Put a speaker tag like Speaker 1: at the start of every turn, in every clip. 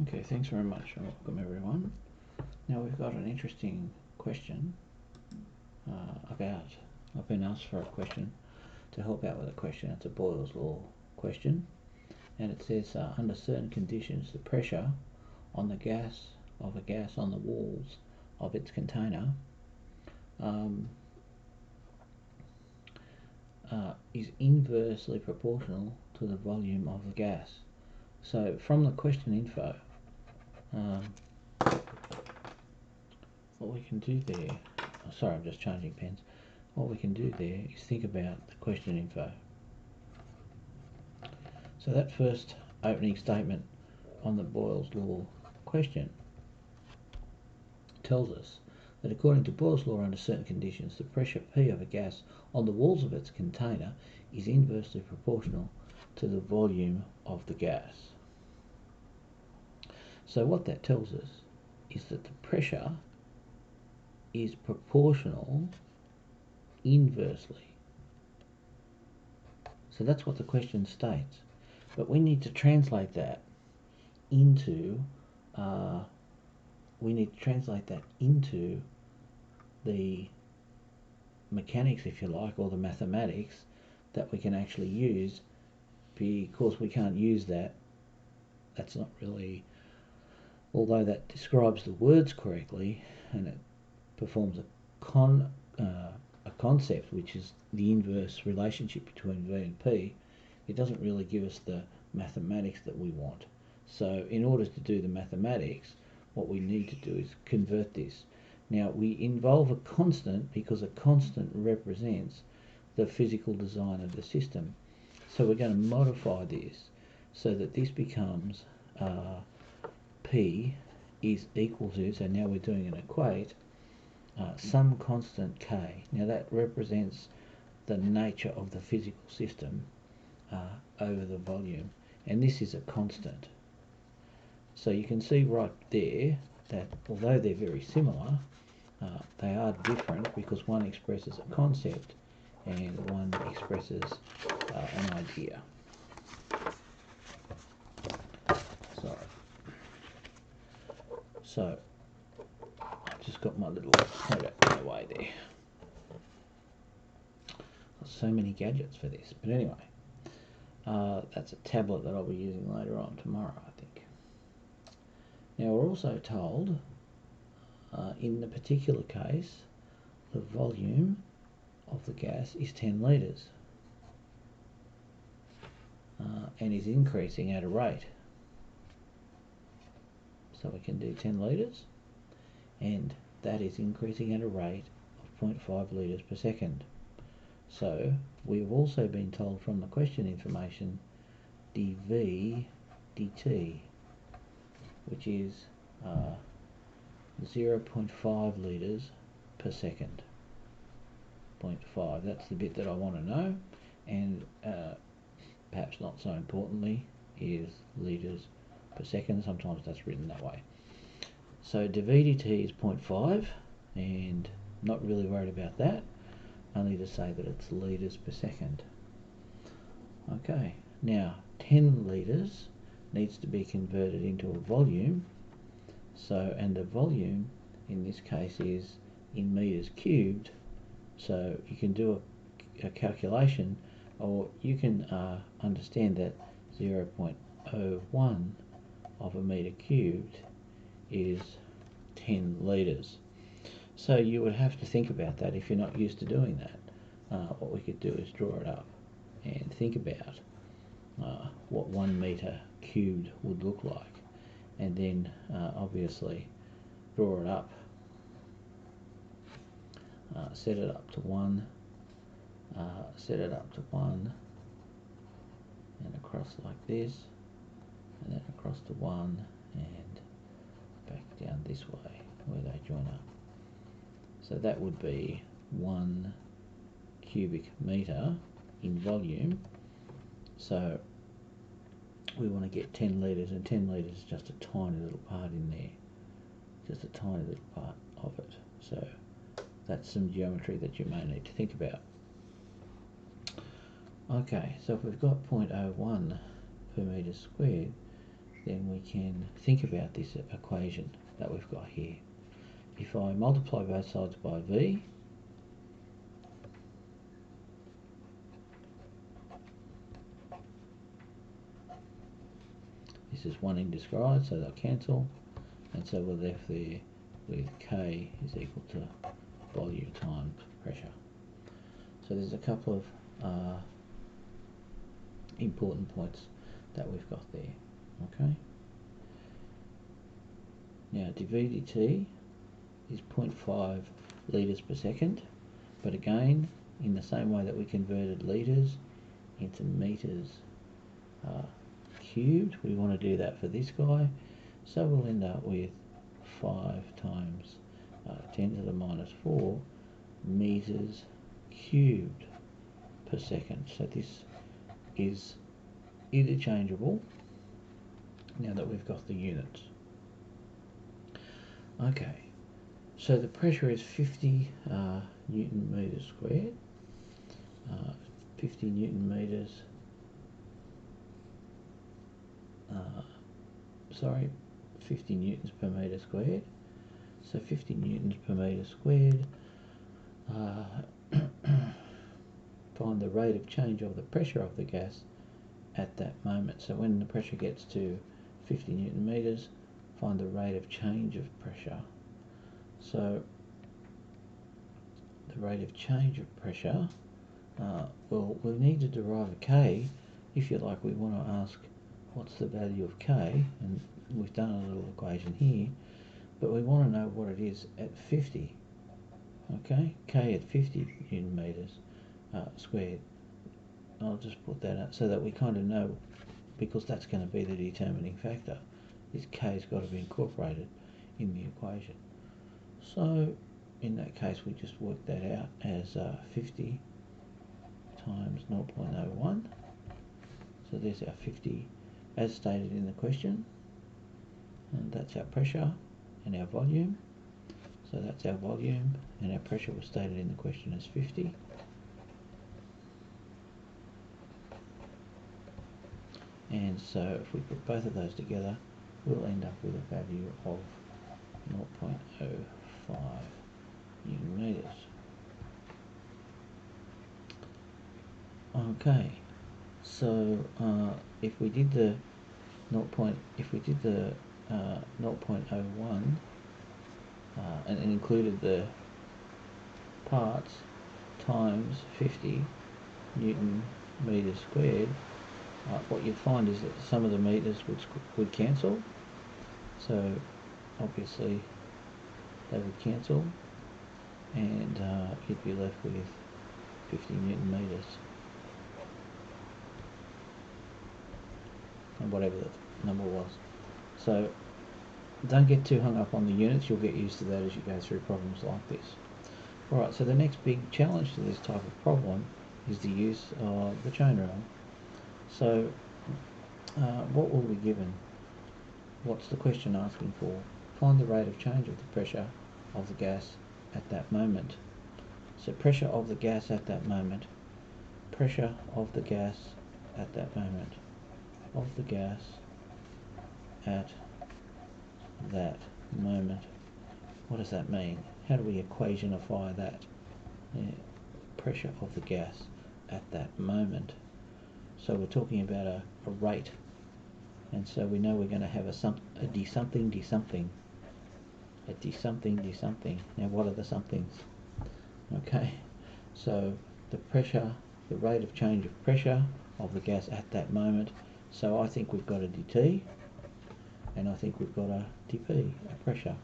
Speaker 1: Okay, thanks very much and welcome everyone. Now we've got an interesting question about, I've been asked for a question to help out with a question. It's a Boyle's Law question, and it says under certain conditions the pressure on the gas on the walls of its container is inversely proportional to the volume of the gas. So from the question info, what we can do there, sorry, I'm just changing pens. What we can do there is think about the question info. So that first opening statement on the Boyle's Law question tells us that according to Boyle's Law, under certain conditions, the pressure P of a gas on the walls of its container is inversely proportional to the volume of the gas. So what that tells us is that the pressure is proportional inversely. So that's what the question states. But we need to translate that into the mechanics, if you like, or the mathematics that we can actually use, because we can't use that. That's not really, although that describes the words correctly and it performs a concept, which is the inverse relationship between V and P, it doesn't really give us the mathematics that we want. So in order to do the mathematics, what we need to do is convert this. Now we involve a constant because a constant represents the physical design of the system. So we're going to modify this so that this becomes P is equal to, so now we're doing an equate, some constant K. Now that represents the nature of the physical system over the volume, and this is a constant. So you can see right there that although they're very similar, they are different because one expresses a concept and one expresses an idea. So I've just got my little pointer in the way there. Got so many gadgets for this, but anyway, that's a tablet that I'll be using later on tomorrow, I think. Now we're also told in the particular case the volume of the gas is 10 litres and is increasing at a rate. So we can do 10 litres, and that is increasing at a rate of 0.5 litres per second. So we've also been told from the question information dV dt, which is 0.5 litres per second. 0.5, that's the bit that I want to know, and perhaps not so importantly is litres per second. Sometimes that's written that way. So dV dt is 0.5, and not really worried about that, only to say that it's litres per second. Okay, now 10 litres needs to be converted into a volume, so, and the volume in this case is in metres cubed, so you can do a calculation, or you can understand that 0.01 of a metre cubed is 10 litres. So you would have to think about that if you're not used to doing that. What we could do is draw it up and think about what 1 metre cubed would look like, and then obviously draw it up, set it up to 1, set it up to 1, and across like this, and then across to 1, and back down this way where they join up. So that would be 1 cubic metre in volume. So we want to get 10 litres, and 10 litres is just a tiny little part in there, just a tiny little part of it. So that's some geometry that you may need to think about. Okay, so if we've got 0.01 per metre squared, then we can think about this equation that we've got here. If I multiply both sides by v, this is one indescribed, so they'll cancel, and so we're left there with K is equal to volume times pressure. So there's a couple of important points that we've got there. Okay. Now dV dt is 0.5 litres per second, but again, in the same way that we converted litres into metres cubed, we want to do that for this guy. So we'll end up with 5 times 10 to the minus 4 metres cubed per second. So this is interchangeable now that we've got the units. Okay, so the pressure is 50 Newton metres squared, 50 Newton metres, 50 newtons per metre squared. So 50 newtons per metre squared. Find the rate of change of the pressure of the gas at that moment. So when the pressure gets to 50 Newton meters, find the rate of change of pressure. So the rate of change of pressure, well, we need to derive a K. If you like, we want to ask what's the value of K, and we've done a little equation here, but we want to know what it is at 50. Okay, K at 50 Newton meters squared. I'll just put that out so that we kind of know, because that's going to be the determining factor. This K's got to be incorporated in the equation. So in that case, we just work that out as 50 times 0.01. So there's our 50 as stated in the question, and that's our pressure and our volume. So that's our volume, and our pressure was stated in the question as 50. And so if we put both of those together, we'll end up with a value of 0.05 Newton meters. Okay, so if we did the 0.01 and included the parts times 50 Newton meters squared, what you'd find is that some of the meters would cancel. So obviously they would cancel, and you'd be left with 50 Newton meters, and whatever the number was. So don't get too hung up on the units. You'll get used to that as you go through problems like this. Alright, so the next big challenge to this type of problem is the use of the chain rule. So what will be given? What's the question asking for? Find the rate of change of the pressure of the gas at that moment. So pressure of the gas at that moment, pressure of the gas at that moment, of the gas at that moment. What does that mean? How do we equationify that? Pressure of the gas at that moment. So we're talking about a rate, and so we know we're going to have a d something d something, a d something d something. Now what are the somethings? Okay, so the pressure, the rate of change of pressure of the gas at that moment. So I think we've got a dt, and I think we've got a dp, a pressure.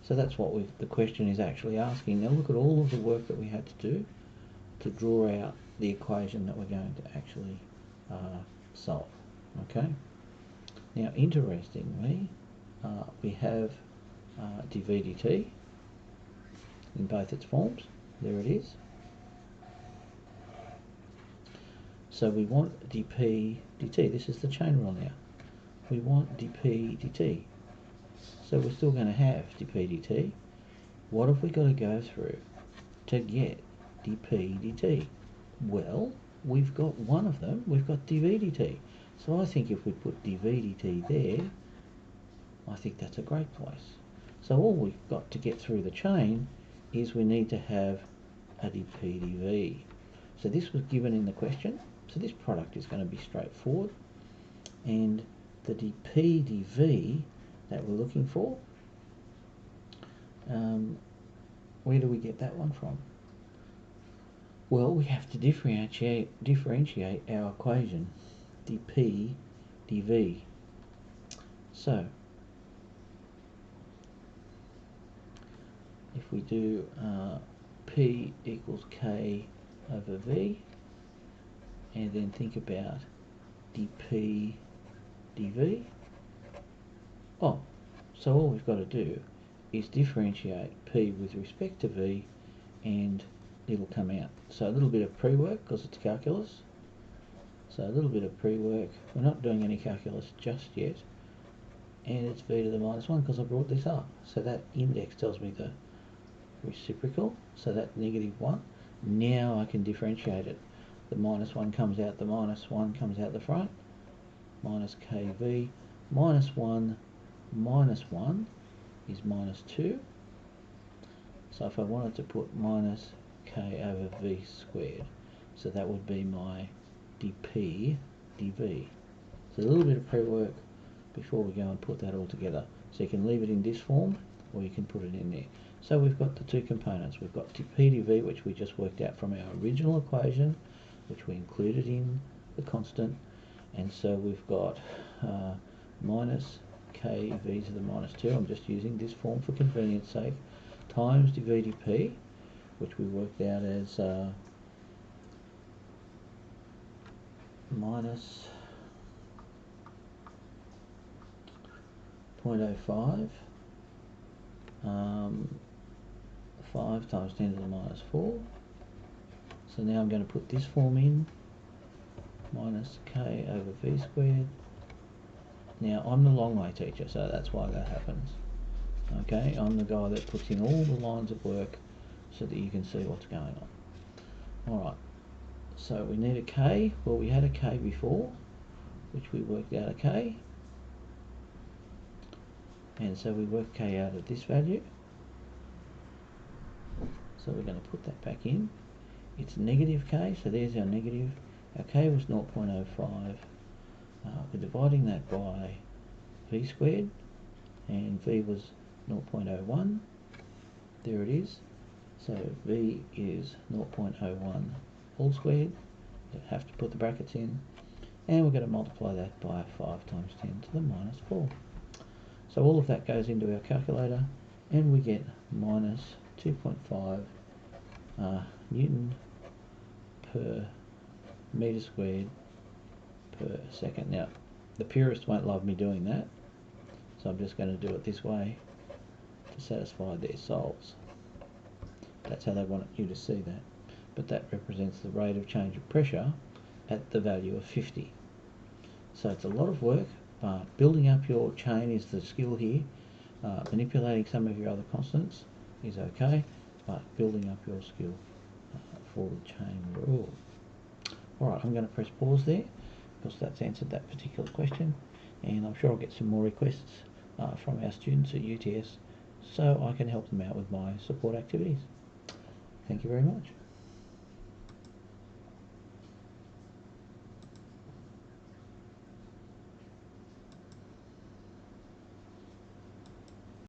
Speaker 1: So that's what the question is actually asking. Now look at all of the work that we had to do to draw out the equation that we're going to actually solve. Okay. Now interestingly, we have dv dt in both its forms. There it is. So we want dp dt. This is the chain rule now. We want dp dt. So we're still going to have dp dt. What have we got to go through to get dp dt? Well, we've got one of them, we've got dV/dt. So I think if we put dV/dt there, I think that's a great place. So all we've got to get through the chain is we need to have a dP/dV. So this was given in the question, so this product is going to be straightforward, and the dP/dV that we're looking for, where do we get that one from? Well, we have to differentiate our equation, dP/dV. So if we do P equals K over V, and then think about dP/dV. Oh, so all we've got to do is differentiate P with respect to V, and it'll come out. So a little bit of pre-work because it's calculus. So a little bit of pre-work. We're not doing any calculus just yet. And it's v to the minus 1 because I brought this up. So that index tells me the reciprocal. So that's -1. Now I can differentiate it. The minus 1 comes out, the minus 1 comes out the front. Minus kv. Minus 1 minus 1 is minus 2. So if I wanted to put minus k over v squared, so that would be my dP/dV. So a little bit of pre-work before we go and put that all together. So you can leave it in this form, or you can put it in there. So we've got the two components. We've got dP/dV, which we just worked out from our original equation, which we included in the constant. And so we've got minus kv to the minus 2. I'm just using this form for convenience sake, times dV/dP, which we worked out as minus 0.05, 5 times 10 to the minus 4. So now I'm going to put this form in, minus k over v squared. Now I'm the long way teacher, so that's why that happens. Okay, I'm the guy that puts in all the lines of work so that you can see what's going on. Alright, so we need a k. Well, we had a k before, which we worked out a k. And so we work k out of this value. So we're going to put that back in. It's negative k, so there's our negative. Our k was 0.05. We're dividing that by v squared, and v was 0.01. There it is. So v is 0.01 all squared. You have to put the brackets in, and we're going to multiply that by 5 times 10 to the minus 4. So all of that goes into our calculator, and we get minus 2.5 Newton per metre squared per second. Now, the purists won't love me doing that, so I'm just going to do it this way to satisfy their souls. That's how they want you to see that. But that represents the rate of change of pressure at the value of 50. So it's a lot of work, but building up your chain is the skill here. Manipulating some of your other constants is okay, but building up your skill for the chain rule. Alright, I'm going to press pause there because that's answered that particular question, and I'm sure I'll get some more requests from our students at UTS so I can help them out with my support activities. Thank you very much.